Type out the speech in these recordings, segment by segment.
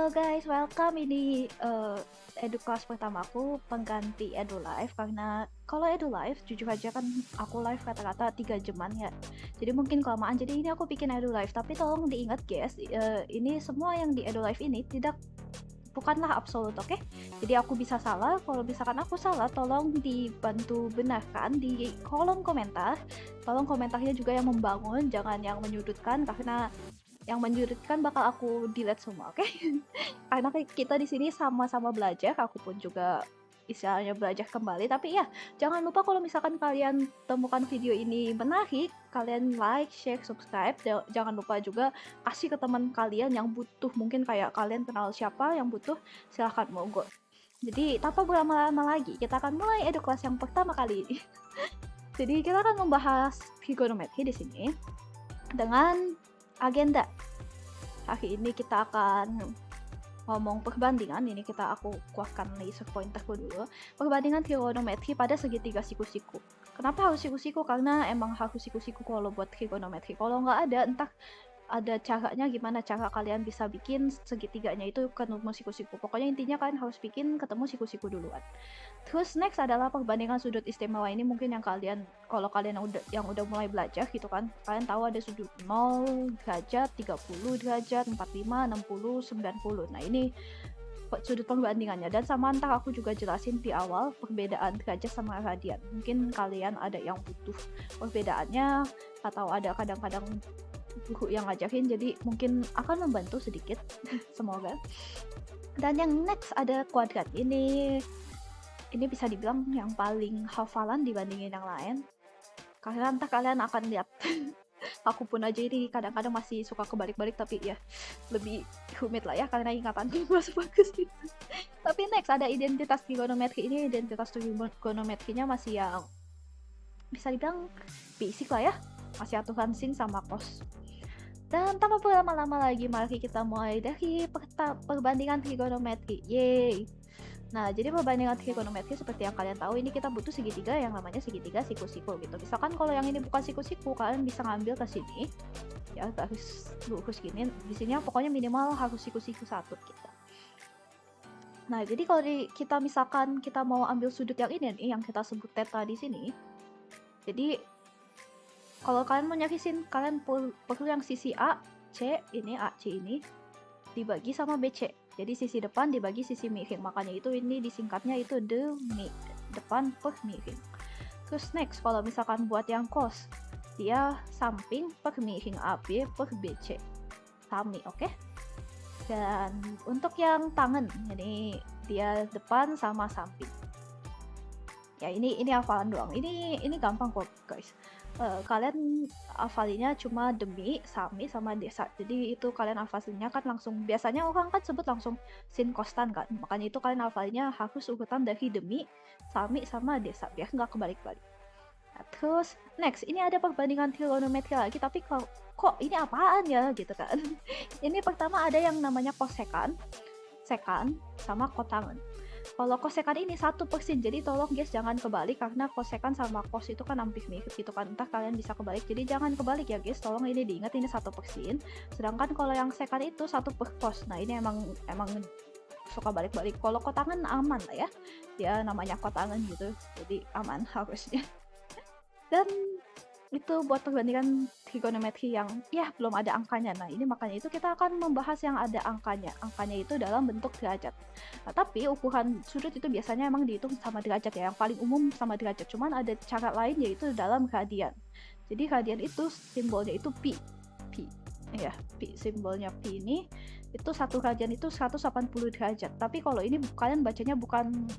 Halo guys, welcome. Ini edu kelas pertamaku, pengganti edu live. Karena kalau edu live, jujur aja kan aku live kata-kata 3 jaman ya. Jadi mungkin kelamaan. Jadi ini aku bikin edu live. Tapi tolong diingat guys, ini semua yang di edu live ini bukanlah absolut, oke? Jadi aku bisa salah. Kalau misalkan aku salah, tolong dibantu benarkan di kolom komentar. Tolong komentarnya juga yang membangun, jangan yang menyudutkan, karena yang menyudutkan bakal aku delete semua, oke? Karena kita di sini sama-sama belajar, aku pun juga istilahnya belajar kembali. Tapi ya, jangan lupa kalau misalkan kalian temukan video ini menarik, kalian like, share, subscribe. Jangan lupa juga kasih ke teman kalian yang butuh, mungkin kayak kalian kenal siapa yang butuh, silahkan monggo. Jadi tanpa berlama-lama lagi, kita akan mulai edu kelas yang pertama kali ini. Jadi kita akan membahas trigonometri di sini dengan agenda. Hari ini kita akan ngomong perbandingan. Ini aku keluarkan laser pointerku dulu. Perbandingan trigonometri pada segitiga siku-siku. Kenapa harus siku-siku? Karena emang harus siku-siku kalau buat trigonometri. Kalau nggak ada, entah ada caranya gimana cara kalian bisa bikin segitiganya itu ketemu siku-siku. Pokoknya intinya kalian harus bikin ketemu siku-siku duluan. Terus next adalah perbandingan sudut istimewa. Ini mungkin yang kalau kalian yang udah mulai belajar gitu kan, kalian tahu ada sudut 0 derajat, 30 derajat, 45, 60, 90. Nah ini sudut perbandingannya, dan sama ntar aku juga jelasin di awal perbedaan derajat sama radian. Mungkin kalian ada yang butuh perbedaannya atau ada kadang-kadang buku yang ngajarin, jadi mungkin akan membantu sedikit semoga. Dan yang next ada kuadrat. Ini bisa dibilang yang paling hafalan dibandingin yang lain, karena entah kalian akan lihat aku pun aja ini kadang-kadang masih suka kebalik-balik, tapi ya lebih rumit lah ya karena ingatanku masih bagus gitu. Tapi next ada identitas trigonometri. Ini identitas trigonometrinya masih yang bisa dibilang basic lah ya, masih aturan sin sama cos. Dan tanpa berlama-lama lagi, mari kita mulai dari perbandingan trigonometri. Yeay! Nah, jadi perbandingan trigonometri seperti yang kalian tahu, ini kita butuh segitiga yang namanya segitiga siku-siku gitu. Misalkan kalau yang ini bukan siku-siku, kalian bisa ngambil ke sini. Ya, harus lurus gini. Di sini pokoknya minimal harus siku-siku satu gitu. Nah, jadi kalau kita misalkan kita mau ambil sudut yang ini nih, yang kita sebut theta di sini. Jadi kalau kalian mau nyarisin, kalian perlu yang sisi A, C, ini A, C ini dibagi sama BC. Jadi sisi depan dibagi sisi miring. Makanya itu ini disingkatnya itu depan per miring. Terus next, kalau misalkan buat yang cos, dia samping per miring AB per BC. Sami, oke? Dan untuk yang tangan, jadi dia depan sama samping. Ya ini hafalan doang. Ini gampang kok guys. Kalian hafalinya cuma demi, sami, sama desa. Jadi itu kalian hafalinya kan langsung, biasanya orang kan sebut langsung sin kostan kan. Makanya itu kalian hafalinya harus urutan dari demi, sami, sama desa, biar nggak kebalik-balik. Nah, terus next, ini ada perbandingan trigonometri lagi, tapi kok ini apaan ya gitu kan. Ini pertama ada yang namanya kosekan, sekan, sama kotangan. Kalau kosekan ini 1%, jadi tolong guys jangan kebalik, karena kosekan sama kos itu kan hampir mirip gitu kan, entah kalian bisa kebalik, jadi jangan kebalik ya guys, tolong ini diingat, ini 1%. Sedangkan kalau yang sekan itu 1 per kos. Nah ini emang suka balik-balik. Kalau kotangan aman lah ya, dia namanya kotangan gitu, jadi aman harusnya. Dan itu buat perbandingan trigonometri yang ya belum ada angkanya. Nah ini makanya itu kita akan membahas yang ada angkanya. Angkanya itu dalam bentuk derajat. Nah tapi ukuran sudut itu biasanya emang dihitung sama derajat ya. Yang paling umum sama derajat. Cuman ada cara lain, yaitu dalam radian. Jadi radian itu simbolnya itu pi. Ya, pi, simbolnya pi ini. Itu satu radian itu 180 derajat. Tapi kalau ini kalian bacanya bukan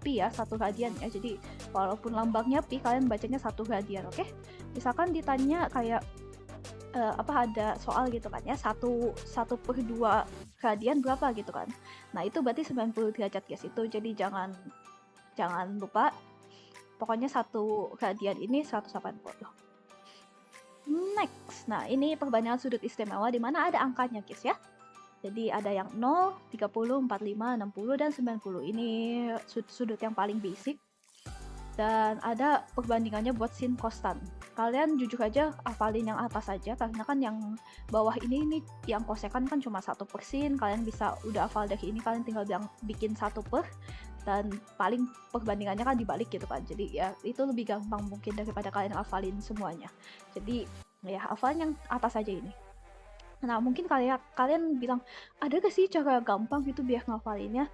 pi ya, 1 radian ya. Jadi walaupun lambangnya pi, kalian bacanya 1 radian, oke? Misalkan ditanya kayak ada soal gitu kan ya, 1 per 2 radian berapa gitu kan. Nah itu berarti 90 derajat guys itu. Jadi jangan lupa, pokoknya 1 radian ini 180. Next, nah ini perbandingan sudut istimewa di mana ada angkanya guys ya. Jadi ada yang 0, 30, 45, 60, dan 90. Ini sudut yang paling basic. Dan ada perbandingannya buat sin kostan. kalian jujur aja hafalin yang atas aja, karena kan yang bawah ini yang kosekan kan cuma 1%, kalian bisa udah hafal dari ini, kalian tinggal bikin 1/, dan paling perbandingannya kan dibalik gitu kan, jadi ya itu lebih gampang mungkin daripada kalian hafalin semuanya. Jadi ya hafalin yang atas aja ini. Nah mungkin kalian bilang, ada gak sih cara gampang gitu biar ngafalinnya?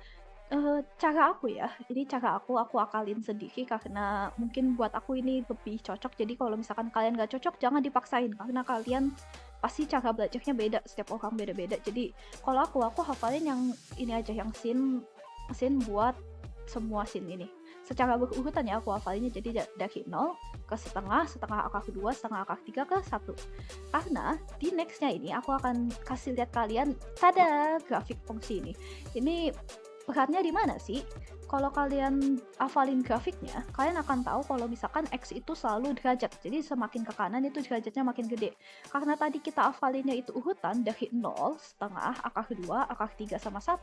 Cara aku ya, ini cara aku akalin sendiri karena mungkin buat aku ini lebih cocok. Jadi kalau misalkan kalian gak cocok jangan dipaksain, karena kalian pasti cara belajarnya beda, setiap orang beda-beda. Jadi kalau aku hafalin yang ini aja, yang scene buat semua scene ini secara berurutan ya, aku hafalinnya jadi dari 0 ke setengah akar kedua, setengah akar 3 ke 1. Karena di nextnya ini aku akan kasih lihat kalian, tada, grafik fungsi ini. Ini perannya di mana sih? Kalau kalian hafalin grafiknya, kalian akan tahu kalau misalkan X itu selalu derajat. Jadi semakin ke kanan itu derajatnya makin gede. Karena tadi kita hafalinnya itu urutan dari 0, setengah, akar kedua, akar 3 sama 1.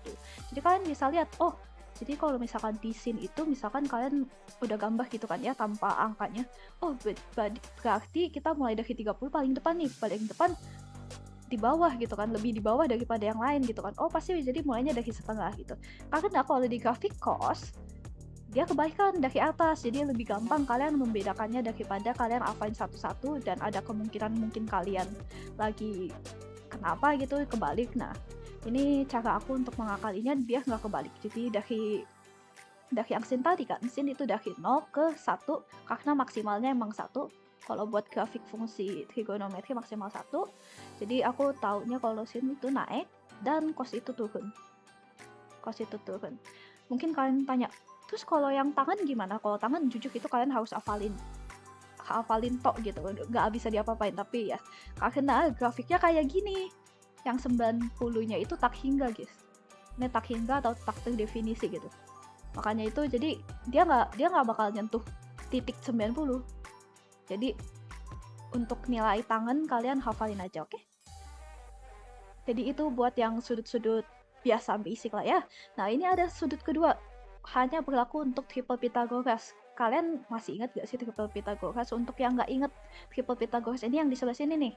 Jadi kalian bisa lihat, oh jadi kalau misalkan di scene itu misalkan kalian udah gambar gitu kan ya tanpa angkanya, oh berarti kita mulai dari 30 paling depan nih, paling depan di bawah gitu kan, lebih di bawah daripada yang lain gitu kan. Oh pasti jadi mulainya dari setengah gitu. Karena kalau di grafik cost dia kebaikan dari atas, jadi lebih gampang kalian membedakannya daripada kalian hafalin satu-satu dan ada kemungkinan mungkin kalian lagi kenapa gitu kebalik. Nah ini cara aku untuk mengakalinya biar nggak kebalik. Jadi dari yang scene tadi kan, scene itu dari 0 ke 1 karena maksimalnya emang 1. Kalau buat grafik fungsi trigonometri maksimal 1. Jadi aku taunya kalau scene itu naik dan cos itu turun. Mungkin kalian tanya, terus kalau yang tangan gimana? Kalau tangan jujur itu kalian harus hafalin tok gitu, nggak bisa diapa-apain. Tapi ya karena grafiknya kayak gini, yang 90-nya itu tak hingga guys, ini tak hingga atau tak terdefinisi gitu. Makanya itu jadi dia nggak bakal nyentuh titik 90. Jadi untuk nilai tangan kalian hafalin aja, oke? Jadi itu buat yang sudut-sudut biasa basic lah ya. Nah ini ada sudut kedua, hanya berlaku untuk triple Pythagoras. Kalian masih ingat gak sih triple Pythagoras? Untuk yang nggak inget, triple Pythagoras ini yang di sebelah sini nih,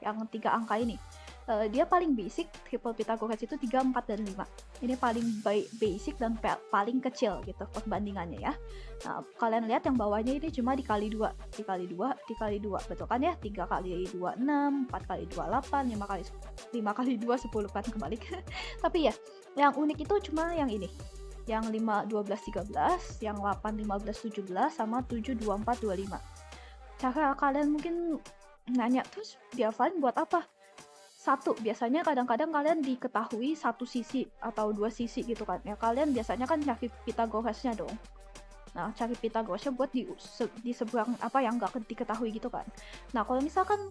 yang 3 angka ini. Dia paling basic, triple Pythagoras itu 3, 4, dan 5. Ini paling basic dan paling kecil gitu perbandingannya ya. Nah, kalian lihat yang bawahnya ini cuma dikali 2, betul kan ya? 3 kali 2, 6, 4 kali 2, 8, 5 kali 2, 10 kan kebalik. Tapi ya, yang unik itu cuma yang ini. Yang 5, 12, 13, yang 8, 15, 17, sama 7, 24, 25. Cara kalian mungkin nanya, terus dihafalin buat apa? Satu, biasanya kadang-kadang kalian diketahui satu sisi atau 2 sisi gitu kan ya, kalian biasanya kan cari Pythagorasnya dong. Nah cari Pythagorasnya buat di seberang apa yang nggak diketahui gitu kan. Nah kalau misalkan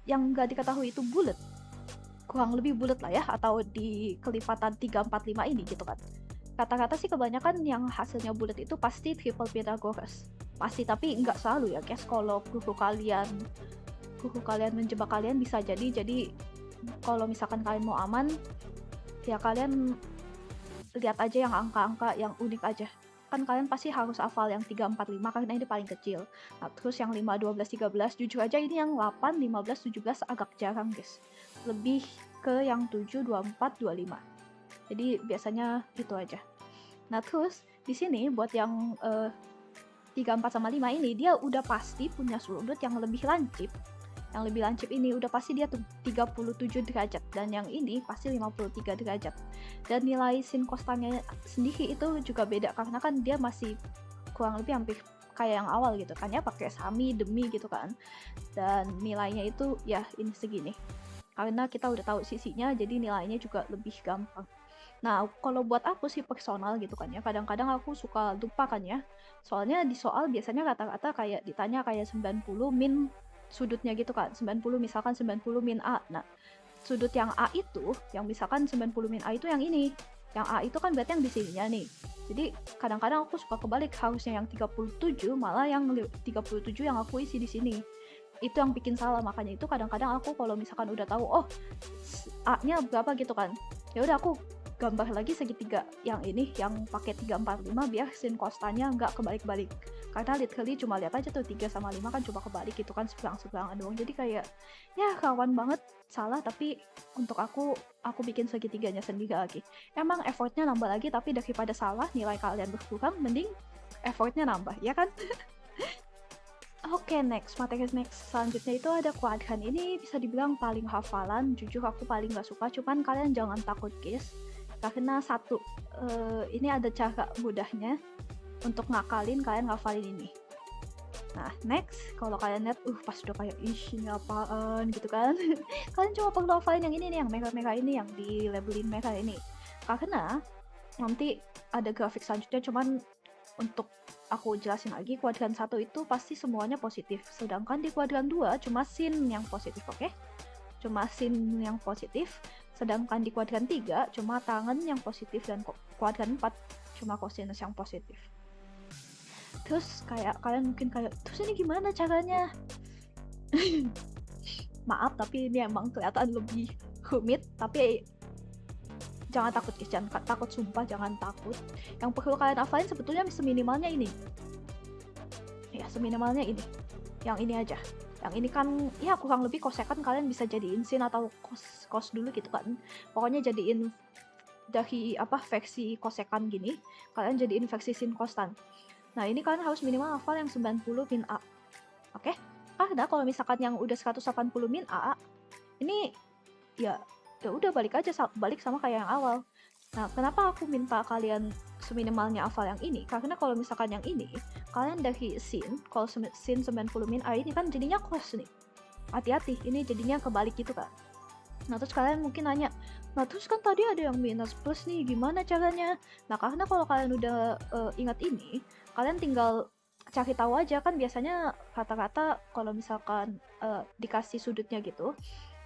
yang nggak diketahui itu bulat, kurang lebih bulat lah ya, atau di kelipatan 3, 4, 5 ini gitu kan, kata-kata sih kebanyakan yang hasilnya bulat itu pasti triple Pythagoras pasti. Tapi nggak selalu ya guys, kalau guru kalian menjebak kalian bisa jadi kalau misalkan kalian mau aman ya kalian lihat aja yang angka-angka yang unik aja. Kan kalian pasti harus hafal yang 3, 4, 5 karena ini paling kecil. Nah terus yang 5, 12, 13 jujur aja ini yang 8, 15, 17 agak jarang guys, lebih ke yang 7, 24, 25. Jadi biasanya itu aja. Nah terus di sini buat yang 3, 4, sama 5 ini dia udah pasti punya sudut yang lebih lancip. Yang lebih lancip ini udah pasti dia tuh 37 derajat, dan yang ini pasti 53 derajat. Dan nilai sin costanya sendiri itu juga beda karena kan dia masih kurang lebih hampir kayak yang awal gitu kan ya, pakai sami demi gitu kan. Dan nilainya itu ya ini segini. Karena kita udah tahu sisinya jadi nilainya juga lebih gampang. Nah, kalau buat aku sih personal gitu kan ya, kadang-kadang aku suka lupa kan ya. Soalnya di soal biasanya rata-rata kayak ditanya kayak 90 min sudutnya gitu kan, 90 misalkan 90 min A. Nah sudut yang A itu, yang misalkan 90 min A itu yang ini, yang A itu kan berarti yang di sininya nih. Jadi kadang-kadang aku suka kebalik, harusnya yang 37 malah yang 37 yang aku isi di sini. Itu yang bikin salah. Makanya itu kadang-kadang aku kalau misalkan udah tahu oh A nya berapa gitu kan, ya udah aku gambar lagi segitiga yang ini yang pakai 3, 4, 5 biar sin costanya nggak kebalik-balik. karena literally cuma lihat aja tuh 3 sama 5 kan coba kebalik gitu kan, sebelang-seberangan doang. Jadi kayak ya kawan banget salah, tapi untuk aku bikin segitiganya sendiri lagi. Emang effortnya nambah lagi, tapi daripada salah nilai kalian berkurang, mending effortnya nambah, ya kan? Oke, materi next selanjutnya itu ada kuadran. Ini bisa dibilang paling hafalan, jujur aku paling gak suka, cuman kalian jangan takut guys, karena satu, ini ada cara mudahnya untuk ngakalin kalian ngafalin ini. Nah, next, kalau kalian lihat, pas udah kayak, ini apaan gitu kan, kalian cuma perlu hafalin yang ini nih, yang merah-merah ini, yang di labelin merah ini. Karena nanti ada grafik selanjutnya, cuman untuk aku jelasin lagi, kuadran 1 itu pasti semuanya positif, sedangkan di kuadran 2 cuma sin yang positif, oke? Cuma sin yang positif, sedangkan di kuadran 3 cuma tangen yang positif, dan kuadran 4 cuma kosinus yang positif. Terus kayak kalian mungkin kayak, terus ini gimana caranya? Maaf, tapi ini emang kelihatan lebih rumit, tapi jangan takut guys, jangan takut, sumpah jangan takut. Yang perlu kalian hafalin sebetulnya seminimalnya ini. Ya, seminimalnya ini. Yang ini aja. Yang ini kan ya kurang lebih kosekan kalian bisa jadiin sin atau cos dulu gitu kan. Pokoknya jadiin dari versi kosekan gini, kalian jadiin versi sin kostan. Nah, ini kalian harus minimal hafal yang 90 min A. Oke? Karena kalau misalkan yang udah 180 min A, ini ya udah balik sama kayak yang awal. Nah, kenapa aku minta kalian seminimalnya hafal yang ini? Karena kalau misalkan yang ini, kalian dari sin, kalau sin 90 min A ini kan jadinya cos nih. Hati-hati, ini jadinya kebalik gitu kan. Nah, terus kalian mungkin nanya, nah terus kan tadi ada yang minus plus nih, gimana caranya? Nah, karena kalau kalian udah ingat ini, kalian tinggal cari tahu aja kan, biasanya rata-rata kalau misalkan dikasih sudutnya gitu,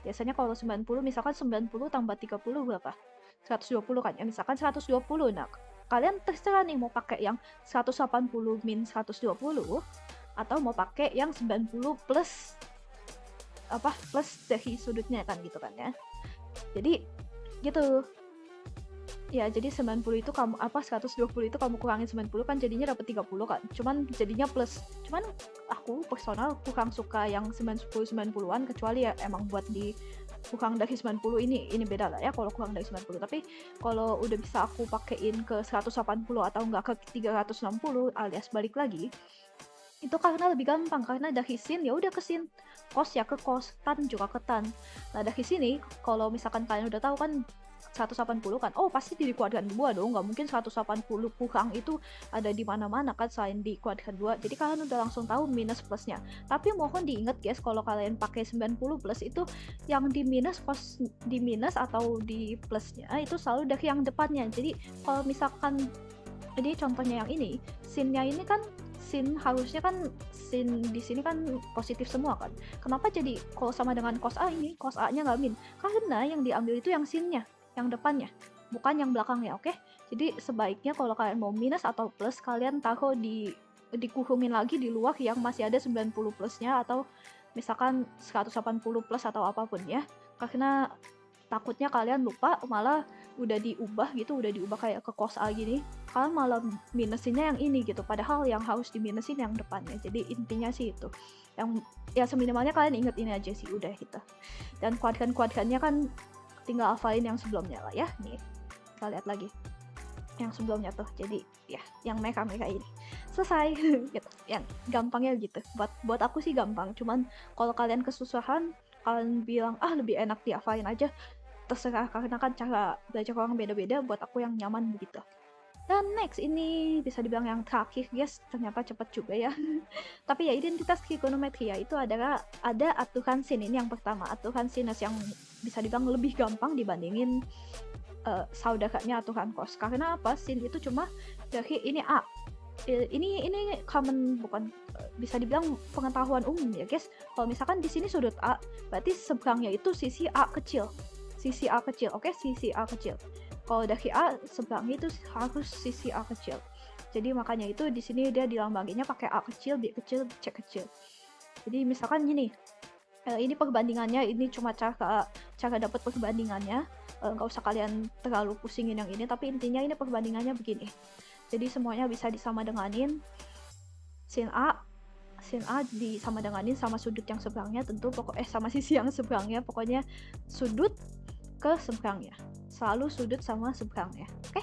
biasanya kalau 90, misalkan 90 tambah 30 berapa? 120 kan ya, misalkan 120. Nah, kalian terserah nih mau pakai yang 180 min 120 atau mau pakai yang 90 plus plus dari sudutnya kan gitu kan ya. Jadi gitu. Ya, jadi 90 itu kamu 120 itu kamu kurangin 90 kan jadinya dapat 30 kan. Cuman jadinya plus. Cuman aku personal kurang suka yang 90-90-an, kecuali ya emang buat di kurang dari 90 ini beda lah ya kalau kurang dari 90. Tapi kalau udah bisa aku pakein ke 180 atau enggak ke 360 alias balik lagi, itu karena lebih gampang, karena dari sin ya udah ke sin, cos ya ke cos, tan juga ke tan. Nah, dari sini kalau misalkan kalian udah tahu kan 180 kan, pasti di kuadran 2 dong, nggak mungkin 180 kurang itu ada di mana-mana kan selain di kuadran 2. Jadi kalian udah langsung tahu minus plusnya. Tapi mohon diingat guys, kalau kalian pakai 90 plus itu yang di minus, cos di minus atau di plusnya itu selalu dari yang depannya. Jadi kalau misalkan ini contohnya yang ini, sinnya ini kan sin harusnya kan sin di sini kan positif semua kan. Kenapa jadi kalau sama dengan cos A ini, cos A-nya nggak min? Karena yang diambil itu yang sinnya, yang depannya, bukan yang belakangnya, oke? Jadi sebaiknya kalau kalian mau minus atau plus, kalian taruh dikurungin lagi di luar yang masih ada 90 plusnya, atau misalkan 180 plus atau apapun ya. Karena takutnya kalian lupa, malah udah diubah kayak ke cos A gini, kalian malah minusinnya yang ini gitu, padahal yang harus diminusin yang depannya. Jadi intinya sih itu, yang ya seminimalnya kalian inget ini aja sih, udah gitu. Dan kuadran-kuadrannya kan tinggal hafalin yang sebelumnya lah ya. Nih, kita lihat lagi yang sebelumnya tuh. Jadi ya, yang mereka ini selesai. Gitu. Yang gampangnya gitu. Buat aku sih gampang. Cuman kalau kalian kesusahan, kalian bilang lebih enak dihafalin aja, terserah, karena kan cara belajar orang beda-beda. Buat aku yang nyaman begitu. Dan next, ini bisa dibilang yang terakhir guys, ternyata cepet juga ya. Tapi ya, identitas trigonometria itu ada aturan sin. Ini yang pertama, aturan sinus, yang bisa dibilang lebih gampang dibandingin saudaranya aturan cos. Karena apa? Sin itu cuma dari ini A. Ini common, bukan bisa dibilang pengetahuan umum ya guys. Kalau misalkan di sini sudut A, berarti seberangnya itu sisi A kecil. Sisi A kecil, oke? Sisi A kecil. Kalau dari A, seberangnya itu harus sisi A kecil. Jadi makanya itu di sini dia dilambanginnya pakai A kecil, B kecil, C kecil. Jadi misalkan gini, ini perbandingannya, ini cuma cara dapat perbandingannya. Nggak usah kalian terlalu pusingin yang ini, tapi intinya ini perbandingannya begini. Jadi semuanya bisa disamadenganin. sin A sama denganin sama sudut yang seberangnya, tentu sama sisi yang seberangnya, pokoknya sudut ke seberangnya, selalu sudut sama seberangnya. Oke?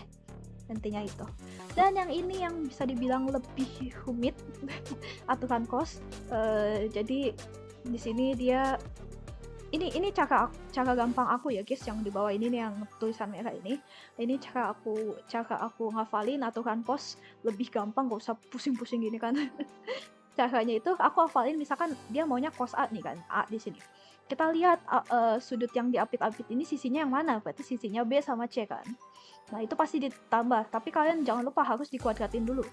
Intinya itu. Dan yang ini yang bisa dibilang lebih rumit aturan cos. Jadi di sini dia ini cara gampang aku ya guys, yang di bawah ini nih, yang tulisan merah ini cara aku ngafalin aturan cos lebih gampang, gak usah pusing-pusing gini kan. Caranya itu aku hafalin, misalkan dia maunya cos A nih kan, A di sini. Kita lihat sudut yang diapit-apit ini sisinya yang mana, berarti sisinya B sama C kan. Nah, itu pasti ditambah, tapi kalian jangan lupa harus dikuadratin dulu.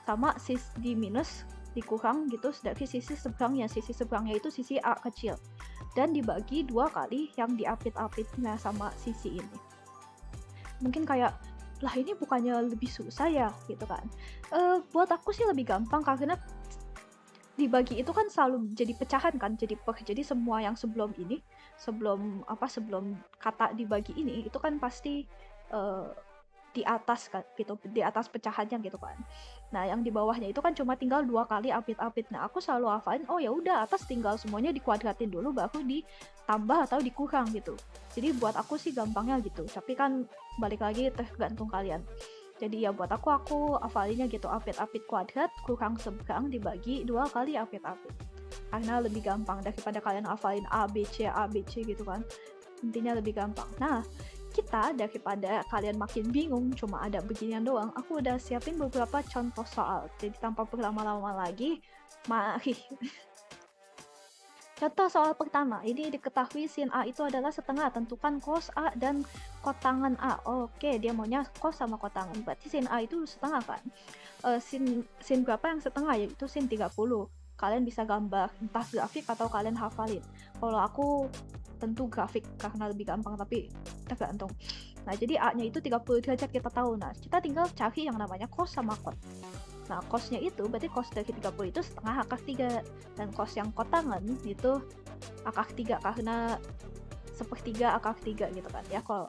Sama di minus, dikurang gitu, sedangkan sisi seberangnya itu sisi A kecil. Dan dibagi 2 kali yang diapit-apitnya sama sisi ini. Mungkin kayak, lah ini bukannya lebih susah ya gitu kan. Buat aku sih lebih gampang, karena dibagi itu kan selalu jadi pecahan kan, jadi semua yang sebelum kata dibagi ini itu kan pasti di atas kan gitu, di atas pecahannya gitu kan. Nah, yang di bawahnya itu kan cuma tinggal 2 kali apit-apit. Nah, aku selalu hafalin, oh ya udah, atas tinggal semuanya dikuadratin dulu baru ditambah atau dikurang gitu. Jadi buat aku sih gampangnya gitu, tapi kan balik lagi tergantung kalian. Jadi ya buat aku hafalinnya gitu, apit-apit kuadrat kurang seberang dibagi 2 kali apit-apit. Karena lebih gampang daripada kalian hafalin A, B, C gitu kan. Intinya lebih gampang. Nah, kita daripada kalian makin bingung cuma ada beginian doang, aku udah siapin beberapa contoh soal. Jadi tanpa berlama-lama lagi, mari. Contoh soal pertama, ini diketahui sin A itu adalah setengah, tentukan cos A dan kotangan A. Oke, dia maunya cos sama kotangan, berarti sin A itu setengah kan. Sin berapa yang setengah, yaitu sin 30. Kalian bisa gambar, entah grafik atau kalian hafalin. Kalau aku tentu grafik karena lebih gampang, tapi tergantung. Nah, jadi A-nya itu 30 derajat kita tahu. Nah, kita tinggal cari yang namanya cos sama kot. Nah, cosnya itu berarti cos dari 30 itu setengah akar 3, dan cos yang kotangan itu akar 3 karena sepertiga akar 3 gitu kan ya. Kalau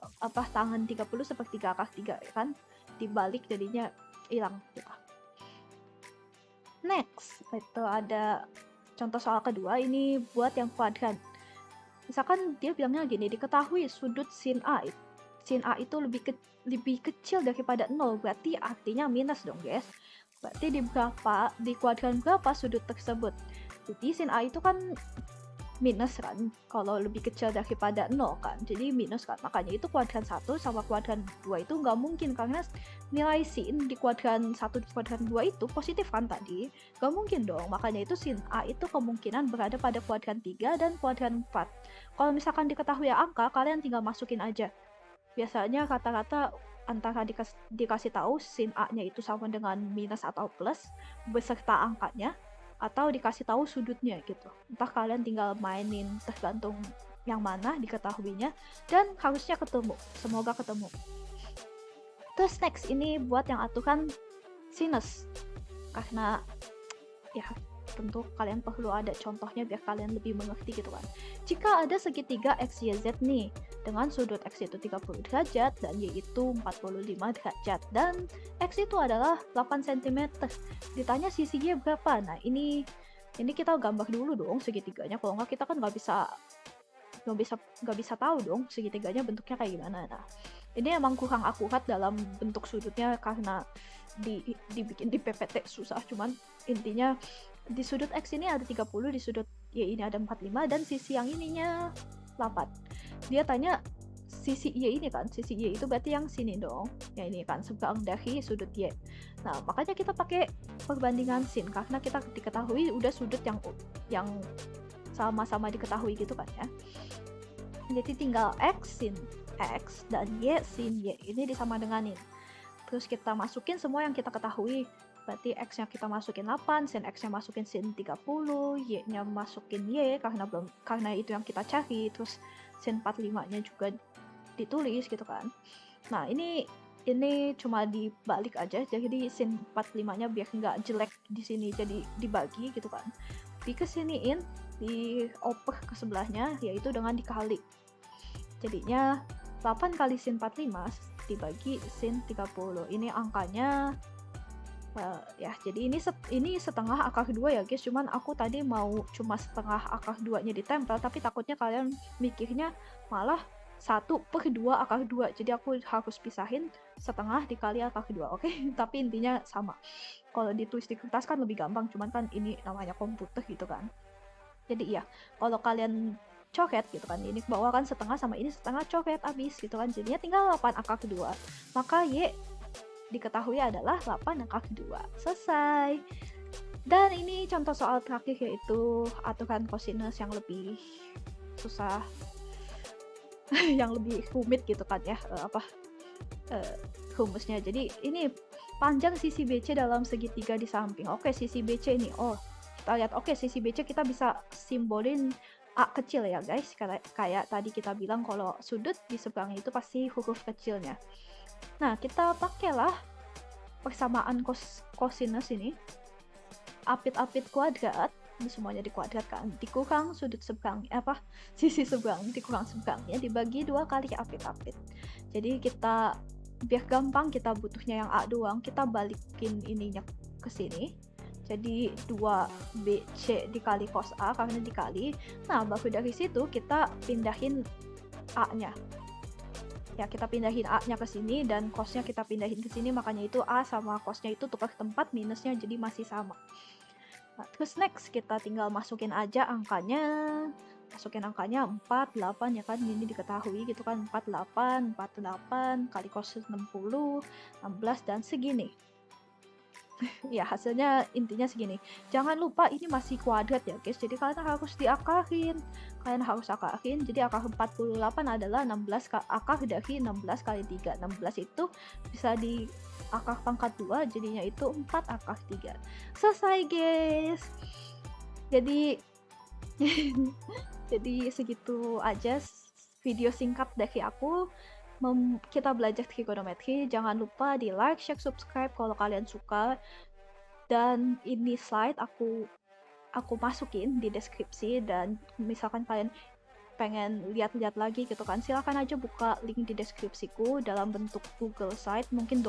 tangan 30 sepertiga akar 3 ya kan, dibalik jadinya hilang gitu. Next, itu ada contoh soal kedua, ini buat yang kuadran. Misalkan dia bilangnya gini, diketahui sudut sin A itu lebih kecil daripada 0, berarti artinya minus dong guys. Berarti di kuadran berapa sudut tersebut? Jadi sin A itu kan minus kan, kalau lebih kecil daripada 0 kan, jadi minus kan. Makanya itu kuadran 1 sama kuadran 2 itu nggak mungkin, karena nilai sin di kuadran 1 di kuadran 2 itu positif kan tadi, nggak mungkin dong. Makanya itu sin A itu kemungkinan berada pada kuadran 3 dan kuadran 4. Kalau misalkan diketahui angka, kalian tinggal masukin aja. Biasanya rata-rata antara dikasih tahu sin A-nya itu sama dengan minus atau plus beserta angkanya, atau dikasih tahu sudutnya gitu. Entah kalian tinggal mainin, tergantung yang mana diketahuinya, dan harusnya ketemu. Semoga ketemu. Terus next, ini buat yang aturan sinus. Karena ya tentu kalian perlu ada contohnya biar kalian lebih mengerti gitu kan. Jika ada segitiga X, Y, Z nih, dengan sudut X itu 30 derajat dan Y itu 45 derajat, dan X itu adalah 8 cm. Ditanya sisi Y berapa? Nah, ini kita gambar dulu dong segitiganya, kalau nggak kita kan nggak bisa tahu dong segitiganya bentuknya kayak gimana. Nah, ini emang kurang akurat dalam bentuk sudutnya karena dibikin di PPT susah, cuman intinya di sudut X ini ada 30, di sudut Y ini ada 45, dan sisi yang ininya 8. Dia tanya sisi Y ini kan, sisi Y itu berarti yang sini dong, yang ini kan seberang dari sudut Y. Nah, makanya kita pakai perbandingan sin, karena kita diketahui udah sudut yang sama-sama diketahui gitu kan ya. Jadi tinggal X sin X dan Y sin Y, ini disama denganin. Terus kita masukin semua yang kita ketahui. Berarti X-nya kita masukin 8, sin X-nya masukin sin 30, Y-nya masukin Y karena itu yang kita cari. Terus sin 45-nya juga ditulis gitu kan. Nah, ini cuma dibalik aja, jadi sin 45-nya biar nggak jelek di sini jadi dibagi gitu kan. Dikesiniin, dioper ke sebelahnya, yaitu dengan dikali. Jadinya 8 kali sin 45 dibagi sin 30. Ini angkanya Ya jadi ini setengah akar 2 ya guys, cuman aku tadi mau cuma setengah akar 2-nya ditempel, tapi takutnya kalian mikirnya malah 1/2 akar 2, jadi aku harus pisahin setengah dikali akar 2, oke? Tapi intinya sama. Kalau ditulis di kertas kan lebih gampang, cuman kan ini namanya komputer gitu kan. Jadi iya, kalau kalian coret gitu kan, ini ke bawah kan setengah sama ini setengah, coret abis gitu kan, jadinya tinggal 8 akar 2. Maka Y diketahui adalah 8 akar 2. Selesai. Dan ini contoh soal terakhir, yaitu aturan kosinus yang lebih susah yang lebih rumit gitu kan ya, rumusnya. Jadi ini panjang sisi BC dalam segitiga di samping. Oke, sisi BC ini, kita lihat, oke, sisi BC kita bisa simbolin A kecil ya guys, kayak tadi kita bilang kalau sudut di seberang itu pasti huruf kecilnya. Nah, kita pakailah persamaan kosinus ini, apit-apit kuadrat, ini semuanya dikuadratkan, dikurang sudut seberang, sisi seberang, dikurang seberangnya, dibagi 2 kali apit-apit. Jadi kita, biar gampang, kita butuhnya yang A doang, kita balikin ininya ke sini. Jadi 2BC dikali cos A karena dikali. Nah, baru dari situ kita pindahin A-nya. Ya, kita pindahin A-nya ke sini dan cos-nya kita pindahin ke sini, makanya itu A sama cos-nya itu tukar tempat, minusnya jadi masih sama. Nah, terus next kita tinggal masukin aja angkanya. Masukin angkanya 4, 8 ya kan, ini diketahui gitu kan, 48, 48 kali cos 60, 16 dan segini. Ya, hasilnya intinya segini. Jangan lupa ini masih kuadrat ya guys, jadi kalian harus diakarin. Kalian harus akarin, jadi akar 48 adalah 16 akar dari 16 kali 3. 16 itu bisa di akar pangkat 2, jadinya itu 4 akar 3. Selesai guys. Jadi jadi segitu aja video singkat dari aku. Kita belajar trigonometri. Jangan lupa di like, share, subscribe kalau kalian suka. Dan ini slide aku masukin di deskripsi, dan misalkan kalian pengen lihat-lihat lagi gitu kan, silahkan aja buka link di deskripsiku dalam bentuk Google Slide, mungkin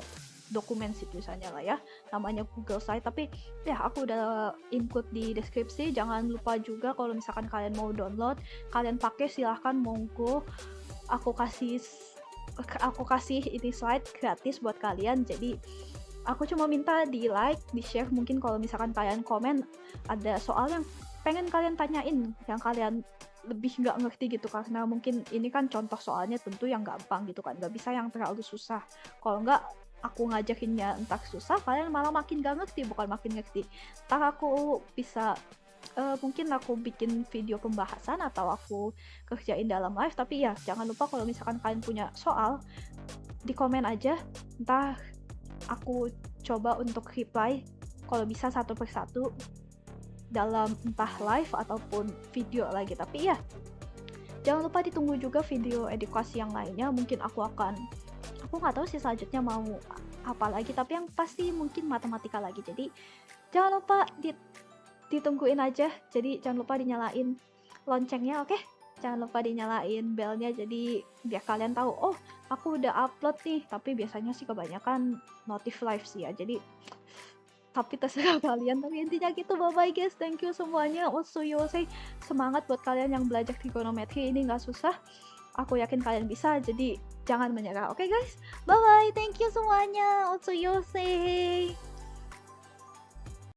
dokumen sih tulisannya lah ya, namanya Google Slide, tapi ya aku udah include di deskripsi. Jangan lupa juga kalau misalkan kalian mau download, kalian pakai silahkan, monggo. Aku kasih ini slide gratis buat kalian. Jadi aku cuma minta di like, di share. Mungkin kalau misalkan kalian komen ada soal yang pengen kalian tanyain, yang kalian lebih nggak ngerti gitu, karena mungkin ini kan contoh soalnya tentu yang gampang gitu kan, nggak bisa yang terlalu susah. Kalau nggak aku ngajakinnya entar susah, kalian malah makin gak ngerti, bukan makin ngerti. Ntar aku bisa mungkin aku bikin video pembahasan atau aku kerjain dalam live. Tapi ya jangan lupa kalau misalkan kalian punya soal, di komen aja, entah aku coba untuk reply kalau bisa satu persatu dalam entah live ataupun video lagi. Tapi ya jangan lupa ditunggu juga video edukasi yang lainnya. Mungkin aku nggak tahu sih selanjutnya mau apa lagi, tapi yang pasti mungkin matematika lagi. Jadi jangan lupa ditungguin aja. Jadi jangan lupa dinyalain loncengnya, oke? Jangan lupa dinyalain belnya, jadi biar kalian tahu, oh aku udah upload nih. Tapi biasanya sih kebanyakan notif live sih ya, jadi tapi terserah kalian. Tapi intinya gitu, bye bye guys, thank you semuanya. Otsuyose, semangat buat kalian yang belajar trigonometri, ini nggak susah, aku yakin kalian bisa, jadi jangan menyerah. Oke guys, bye bye, thank you semuanya. Otsuyose.